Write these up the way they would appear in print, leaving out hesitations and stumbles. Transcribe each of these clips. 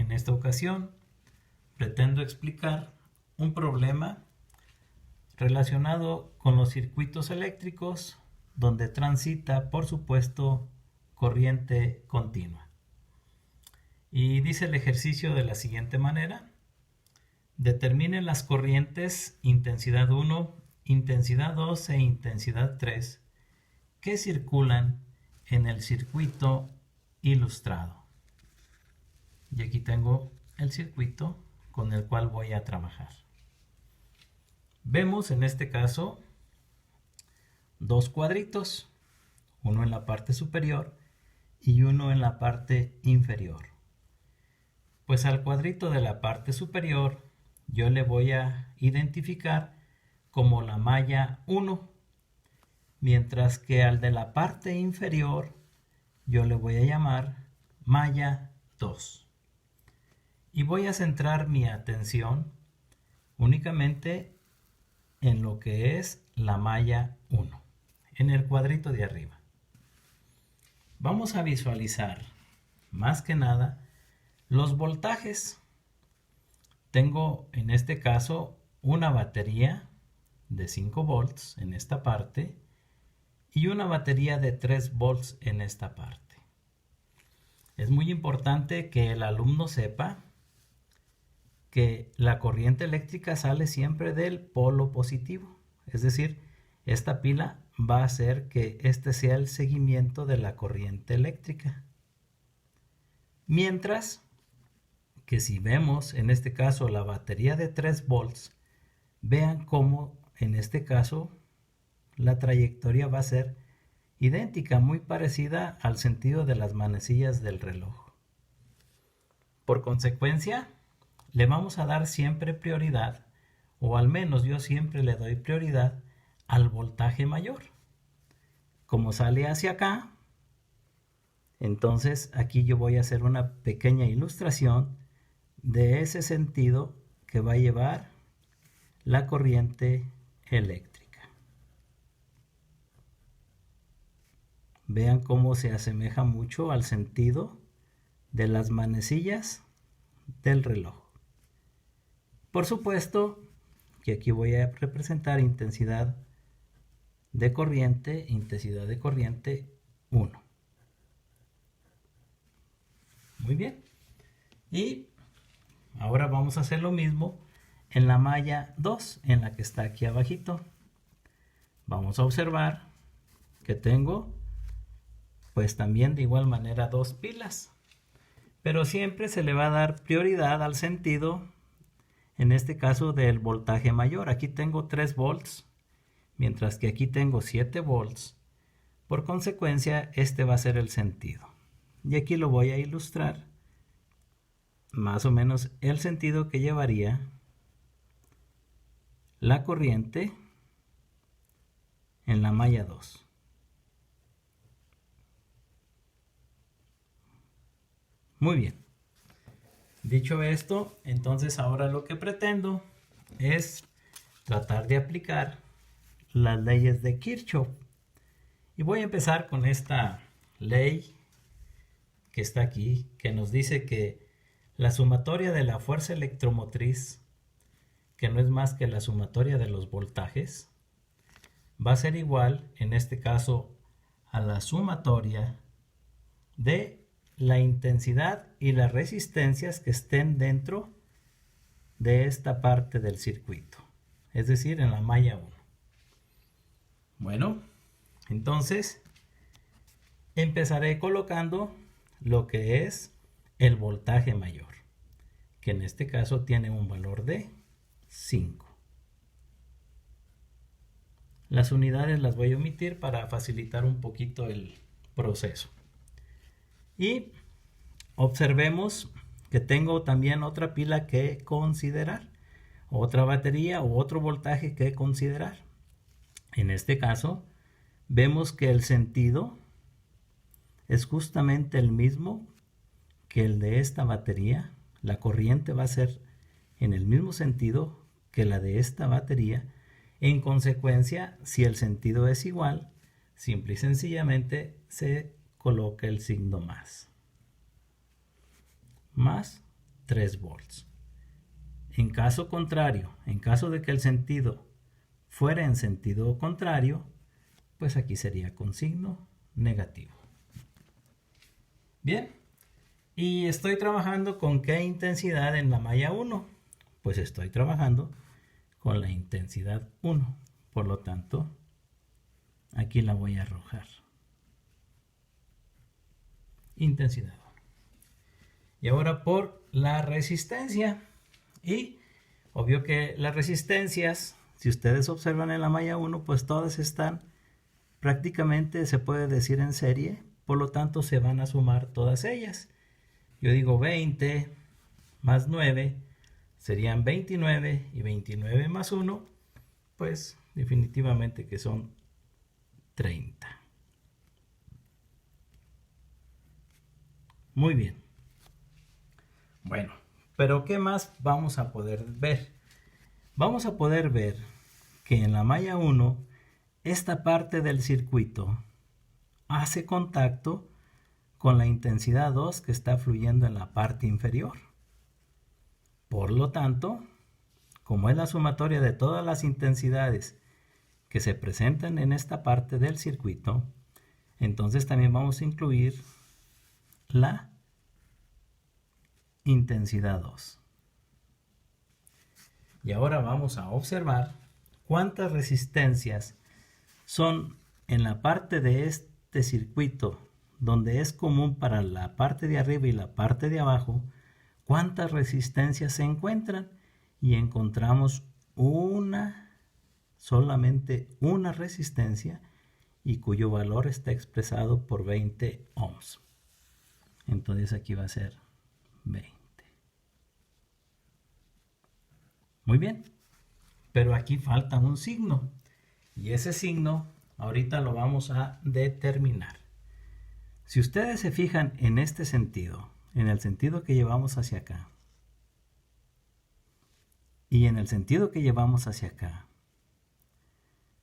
En esta ocasión pretendo explicar un problema relacionado con los circuitos eléctricos donde transita, por supuesto, corriente continua. Y dice el ejercicio de la siguiente manera: determinen las corrientes intensidad 1, intensidad 2 e intensidad 3 que circulan en el circuito ilustrado. Y aquí tengo el circuito con el cual voy a trabajar. Vemos en este caso dos cuadritos, uno en la parte superior y uno en la parte inferior. Pues al cuadrito de la parte superior yo le voy a identificar como la malla 1, mientras que al de la parte inferior yo le voy a llamar malla 2. Y voy a centrar mi atención únicamente en lo que es la malla 1, en el cuadrito de arriba. Vamos a visualizar más que nada los voltajes. Tengo en este caso una batería de 5 volts en esta parte y una batería de 3 volts en esta parte. Es muy importante que el alumno sepa que la corriente eléctrica sale siempre del polo positivo, es decir, esta pila va a hacer que este sea el seguimiento de la corriente eléctrica. Mientras que si vemos en este caso la batería de 3 volts, vean cómo en este caso la trayectoria va a ser idéntica, muy parecida al sentido de las manecillas del reloj. Por consecuencia, le vamos a dar siempre prioridad, o al menos yo siempre le doy prioridad al voltaje mayor. Como sale hacia acá, entonces aquí yo voy a hacer una pequeña ilustración de ese sentido que va a llevar la corriente eléctrica. Vean cómo se asemeja mucho al sentido de las manecillas del reloj. Por supuesto que aquí voy a representar intensidad de corriente 1. Muy bien. Y ahora vamos a hacer lo mismo en la malla 2, en la que está aquí abajito. Vamos a observar que tengo pues también de igual manera dos pilas, pero siempre se le va a dar prioridad al sentido, en este caso del voltaje mayor. Aquí tengo 3 volts, mientras que aquí tengo 7 volts. Por consecuencia, este va a ser el sentido. Y aquí lo voy a ilustrar, más o menos el sentido que llevaría la corriente en la malla 2. Muy bien. Dicho esto, entonces ahora lo que pretendo es tratar de aplicar las leyes de Kirchhoff. Y voy a empezar con esta ley que está aquí, que nos dice que la sumatoria de la fuerza electromotriz, que no es más que la sumatoria de los voltajes, va a ser igual, en este caso, a la sumatoria de la intensidad y las resistencias que estén dentro de esta parte del circuito, es decir, en la malla 1. Bueno, entonces empezaré colocando lo que es el voltaje mayor, que en este caso tiene un valor de 5. Las unidades las voy a omitir para facilitar un poquito el proceso. Y observemos que tengo también otra pila que considerar, otra batería o otro voltaje que considerar. En este caso, vemos que el sentido es justamente el mismo que el de esta batería. La corriente va a ser en el mismo sentido que la de esta batería. En consecuencia, si el sentido es igual, simple y sencillamente se coloca el signo más. Más 3 volts. En caso contrario, en caso de que el sentido fuera en sentido contrario, pues aquí sería con signo negativo. Bien, y estoy trabajando con qué intensidad en la malla 1. Pues estoy trabajando con la intensidad 1. Por lo tanto, aquí la voy a arrojar. Intensidad 1. Y ahora por la resistencia. Y obvio que las resistencias, si ustedes observan en la malla 1, pues todas están prácticamente, se puede decir, en serie. Por lo tanto, se van a sumar todas ellas. Yo digo 20 más 9 serían 29 y 29 más 1, pues definitivamente que son 30. Muy bien. Bueno, pero ¿qué más vamos a poder ver? Vamos a poder ver que en la malla 1, esta parte del circuito hace contacto con la intensidad 2 que está fluyendo en la parte inferior. Por lo tanto, como es la sumatoria de todas las intensidades que se presentan en esta parte del circuito, entonces también vamos a incluir la intensidad 2. Y ahora vamos a observar cuántas resistencias son en la parte de este circuito donde es común para la parte de arriba y la parte de abajo, cuántas resistencias se encuentran, y encontramos solamente una resistencia, y cuyo valor está expresado por 20 ohms. Entonces aquí va a ser 20. Muy bien, pero aquí falta un signo, y ese signo ahorita lo vamos a determinar. Si ustedes se fijan en este sentido, en el sentido que llevamos hacia acá, y en el sentido que llevamos hacia acá,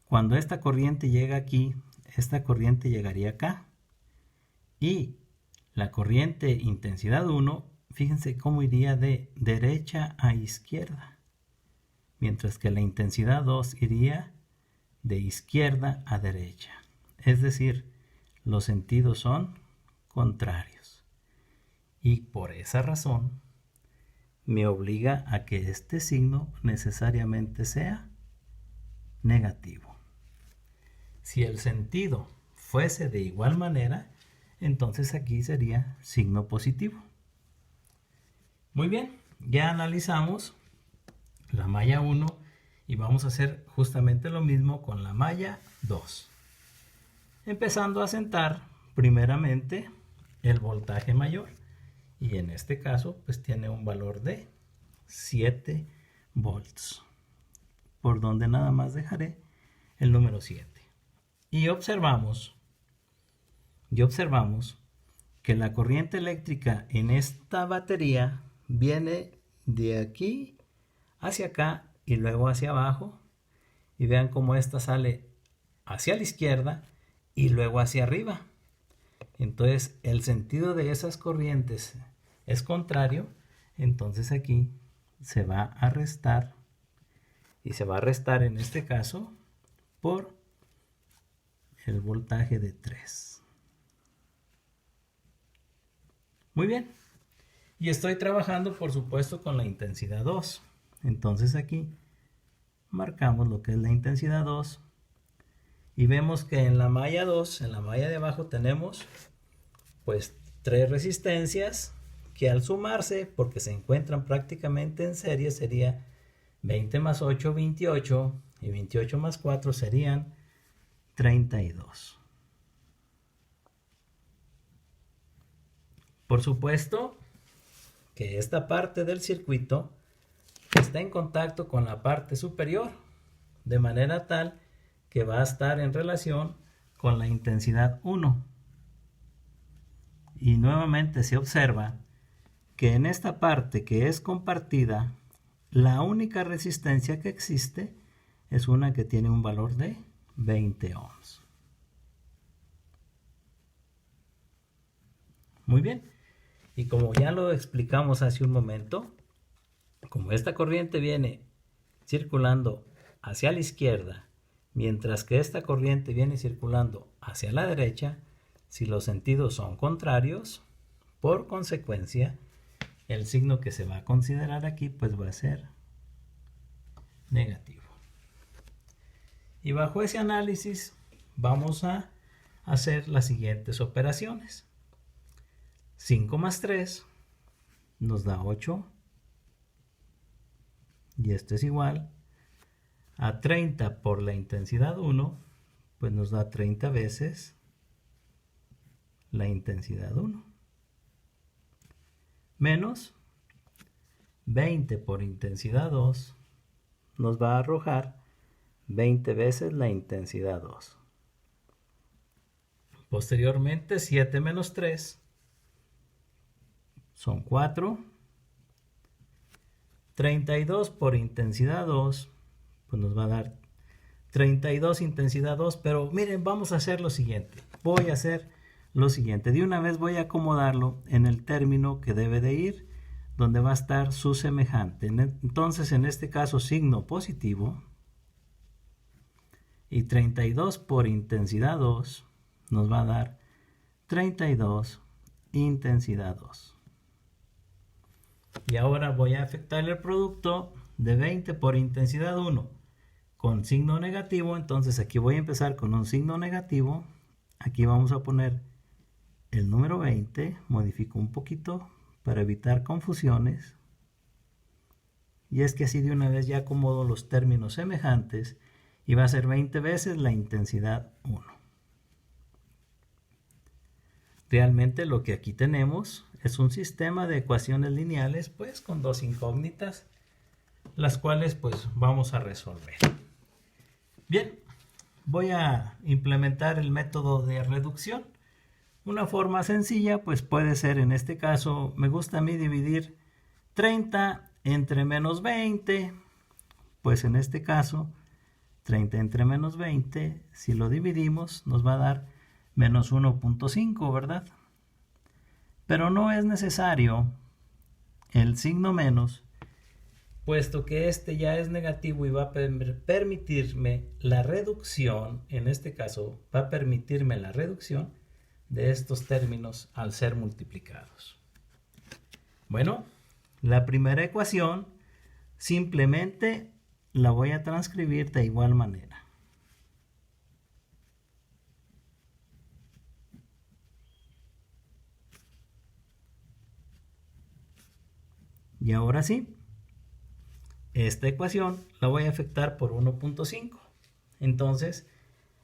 cuando esta corriente llega aquí, esta corriente llegaría acá, y la corriente intensidad 1, fíjense cómo iría de derecha a izquierda, mientras que la intensidad 2 iría de izquierda a derecha. Es decir, los sentidos son contrarios. Y por esa razón me obliga a que este signo necesariamente sea negativo. Si el sentido fuese de igual manera, entonces aquí sería signo positivo. Muy bien, ya analizamos la malla 1 y vamos a hacer justamente lo mismo con la malla 2. Empezando a sentar primeramente el voltaje mayor, y en este caso pues tiene un valor de 7 volts, por donde nada más dejaré el número 7. Y observamos que la corriente eléctrica en esta batería viene de aquí hacia acá y luego hacia abajo, y vean cómo esta sale hacia la izquierda y luego hacia arriba. Entonces el sentido de esas corrientes es contrario, entonces aquí se va a restar, y se va a restar en este caso por el voltaje de 3. Muy bien, y estoy trabajando por supuesto con la intensidad 2. Entonces aquí marcamos lo que es la intensidad 2, y vemos que en la malla 2, en la malla de abajo, tenemos pues 3 resistencias que al sumarse, porque se encuentran prácticamente en serie, sería 20 más 8, 28, y 28 más 4 serían 32. Por supuesto que esta parte del circuito está en contacto con la parte superior, de manera tal que va a estar en relación con la intensidad 1. Y nuevamente se observa que en esta parte que es compartida, la única resistencia que existe es una que tiene un valor de 20 ohms. Muy bien. Y como ya lo explicamos hace un momento, como esta corriente viene circulando hacia la izquierda, mientras que esta corriente viene circulando hacia la derecha, si los sentidos son contrarios, por consecuencia, el signo que se va a considerar aquí pues va a ser negativo. Y bajo ese análisis vamos a hacer las siguientes operaciones. 5 más 3 nos da 8. Y esto es igual a 30 por la intensidad 1, pues nos da 30 veces la intensidad 1. Menos 20 por intensidad 2 nos va a arrojar 20 veces la intensidad 2. Posteriormente, 7 menos 3 son 4. 32 por intensidad 2, pues nos va a dar 32 intensidad 2, pero miren, vamos a hacer lo siguiente. Voy a hacer lo siguiente. De una vez voy a acomodarlo en el término que debe de ir, donde va a estar su semejante. Entonces, en este caso, signo positivo. Y 32 por intensidad 2 nos va a dar 32 intensidad 2. Y ahora voy a afectar el producto de 20 por intensidad 1 con signo negativo. Entonces aquí voy a empezar con un signo negativo. Aquí vamos a poner el número 20. Modifico un poquito para evitar confusiones. Y es que así de una vez ya acomodo los términos semejantes. Y va a ser 20 veces la intensidad 1. Realmente lo que aquí tenemos es un sistema de ecuaciones lineales, pues con dos incógnitas, las cuales pues vamos a resolver. Bien, voy a implementar el método de reducción. Una forma sencilla pues puede ser, en este caso, me gusta a mí dividir 30 entre menos 20, pues en este caso 30 entre menos 20, si lo dividimos nos va a dar menos 1.5, ¿verdad? Pero no es necesario el signo menos, puesto que este ya es negativo y va a permitirme la reducción, en este caso va a permitirme la reducción de estos términos al ser multiplicados. Bueno, la primera ecuación simplemente la voy a transcribir de igual manera. Y ahora sí, esta ecuación la voy a afectar por 1.5. Entonces,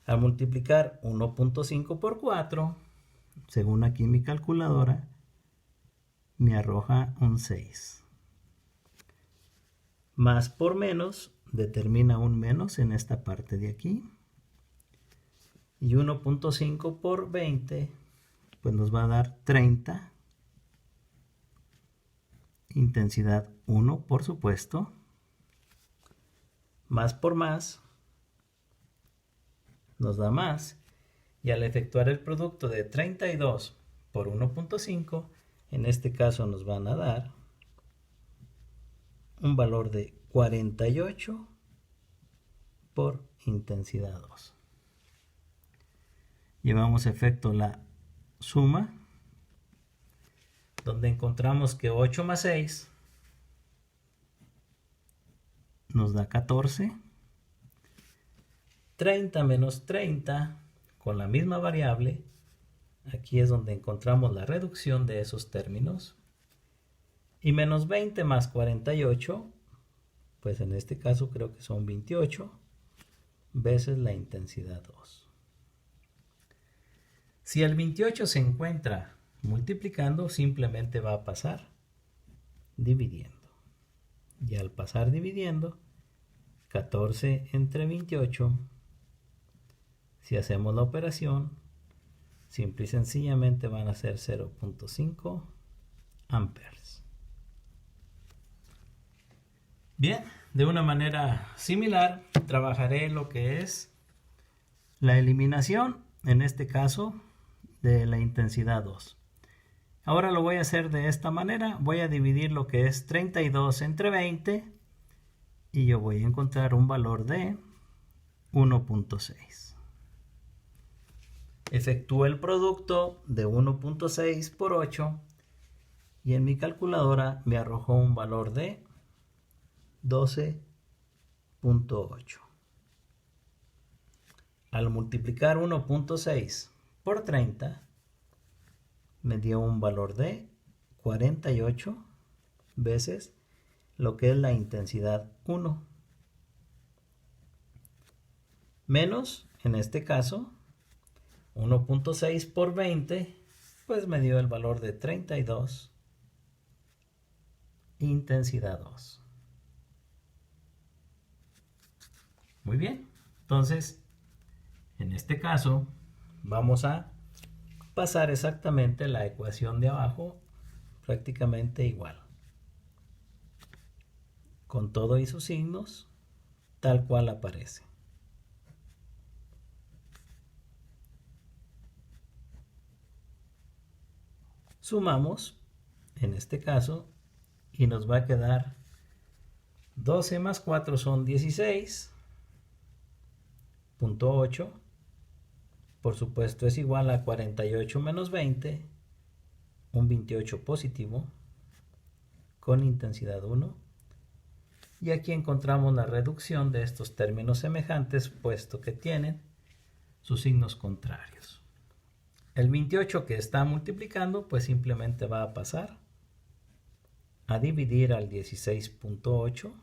al multiplicar 1.5 por 4, según aquí mi calculadora, me arroja un 6. Más por menos determina un menos en esta parte de aquí. Y 1.5 por 20, pues nos va a dar 30. Intensidad 1, por supuesto. Más por más nos da más. Y al efectuar el producto de 32 por 1.5, en este caso nos van a dar un valor de 48 por intensidad 2. Llevamos a efecto la suma, donde encontramos que 8 más 6 nos da 14. 30 menos 30 con la misma variable. Aquí es donde encontramos la reducción de esos términos. Y menos 20 más 48, pues en este caso creo que son 28 veces la intensidad 2. Si el 28 se encuentra multiplicando, simplemente va a pasar dividiendo. Y al pasar dividiendo, 14 entre 28, si hacemos la operación, simple y sencillamente van a ser 0.5 amperes. Bien, de una manera similar, trabajaré lo que es la eliminación, en este caso, de la intensidad 2. Ahora lo voy a hacer de esta manera. Voy a dividir lo que es 32 entre 20 y yo voy a encontrar un valor de 1.6. Efectúo el producto de 1.6 por 8 y en mi calculadora me arrojó un valor de 12.8. Al multiplicar 1.6 por 30 me dio un valor de 48 veces lo que es la intensidad 1. Menos, en este caso, 1.6 por 20, pues me dio el valor de 32, intensidad 2. Muy bien, entonces, en este caso, vamos a pasar exactamente la ecuación de abajo, prácticamente igual, con todo y sus signos, tal cual aparece. Sumamos, en este caso, y nos va a quedar 12 más 4 son 16.8. Por supuesto es igual a 48 menos 20, un 28 positivo, con intensidad 1. Y aquí encontramos la reducción de estos términos semejantes, puesto que tienen sus signos contrarios. El 28 que está multiplicando, pues simplemente va a pasar a dividir al 16.8.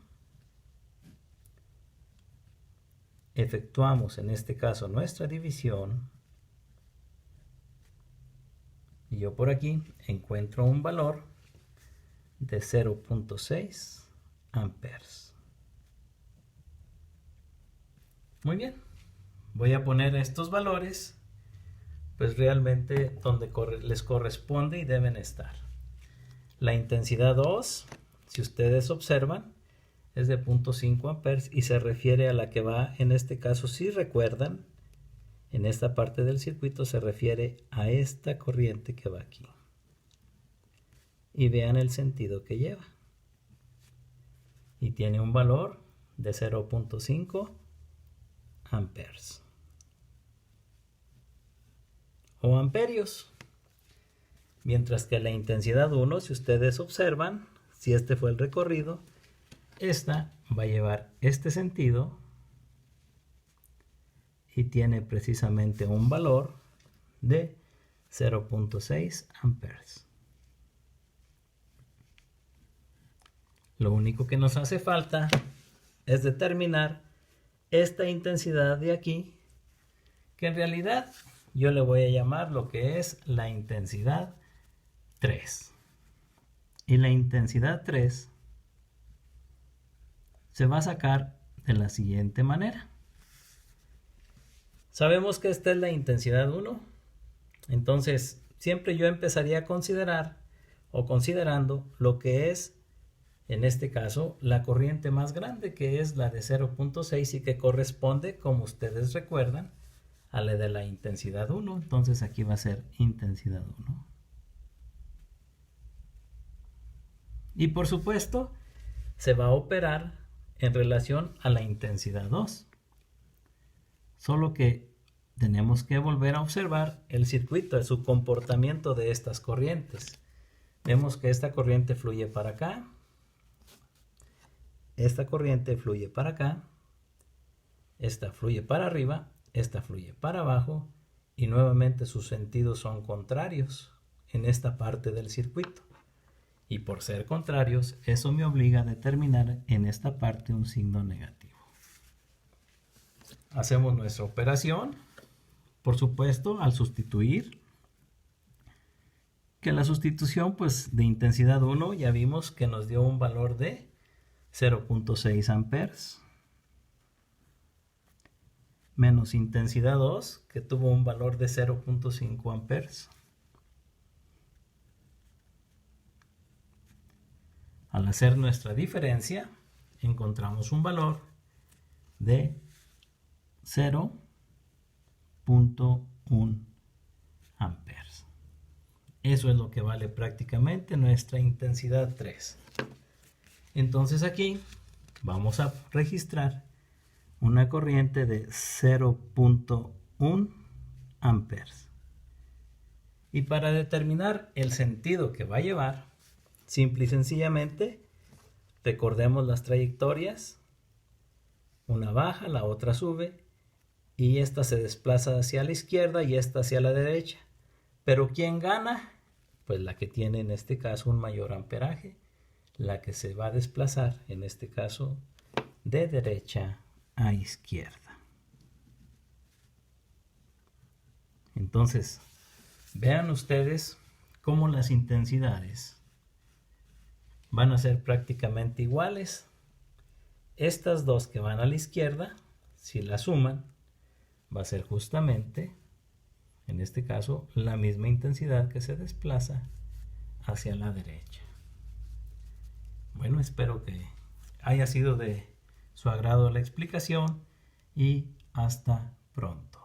Efectuamos en este caso nuestra división. Y yo por aquí encuentro un valor de 0.6 amperes. Muy bien. Voy a poner estos valores pues realmente donde les corresponde y deben estar. La intensidad 2, si ustedes observan, es de 0.5 amperes y se refiere a la que va, en este caso, si recuerdan, en esta parte del circuito se refiere a esta corriente que va aquí. Y vean el sentido que lleva. Y tiene un valor de 0.5 amperes. O amperios. Mientras que la intensidad 1, si ustedes observan, si este fue el recorrido, esta va a llevar este sentido y tiene precisamente un valor de 0.6 amperes. Lo único que nos hace falta es determinar esta intensidad de aquí, que en realidad yo le voy a llamar lo que es la intensidad 3. Y la intensidad 3 se va a sacar de la siguiente manera. Sabemos que esta es la intensidad 1. Entonces, siempre yo empezaría a considerar o considerando lo que es, en este caso, la corriente más grande, que es la de 0.6 y que corresponde, como ustedes recuerdan, a la de la intensidad 1. Entonces aquí va a ser intensidad 1. Y por supuesto, se va a operar en relación a la intensidad 2. Solo que tenemos que volver a observar el circuito, su comportamiento de estas corrientes. Vemos que esta corriente fluye para acá. Esta corriente fluye para acá. Esta fluye para arriba. Esta fluye para abajo. Y nuevamente sus sentidos son contrarios en esta parte del circuito. Y por ser contrarios, eso me obliga a determinar en esta parte un signo negativo. Hacemos nuestra operación. Por supuesto, al sustituir, que la sustitución pues de intensidad 1 ya vimos que nos dio un valor de 0.6 amperes. Menos intensidad 2, que tuvo un valor de 0.5 amperes. Al hacer nuestra diferencia, encontramos un valor de 0.1 amperes. Eso es lo que vale prácticamente nuestra intensidad 3. Entonces aquí vamos a registrar una corriente de 0.1 amperes. Y para determinar el sentido que va a llevar, simple y sencillamente recordemos las trayectorias. Una baja, la otra sube y esta se desplaza hacia la izquierda y esta hacia la derecha. Pero ¿quién gana? Pues la que tiene en este caso un mayor amperaje, la que se va a desplazar en este caso de derecha a izquierda. Entonces, vean ustedes cómo las intensidades van a ser prácticamente iguales. Estas dos que van a la izquierda, si las suman, va a ser justamente, en este caso, la misma intensidad que se desplaza hacia la derecha. Bueno, espero que haya sido de su agrado la explicación y hasta pronto.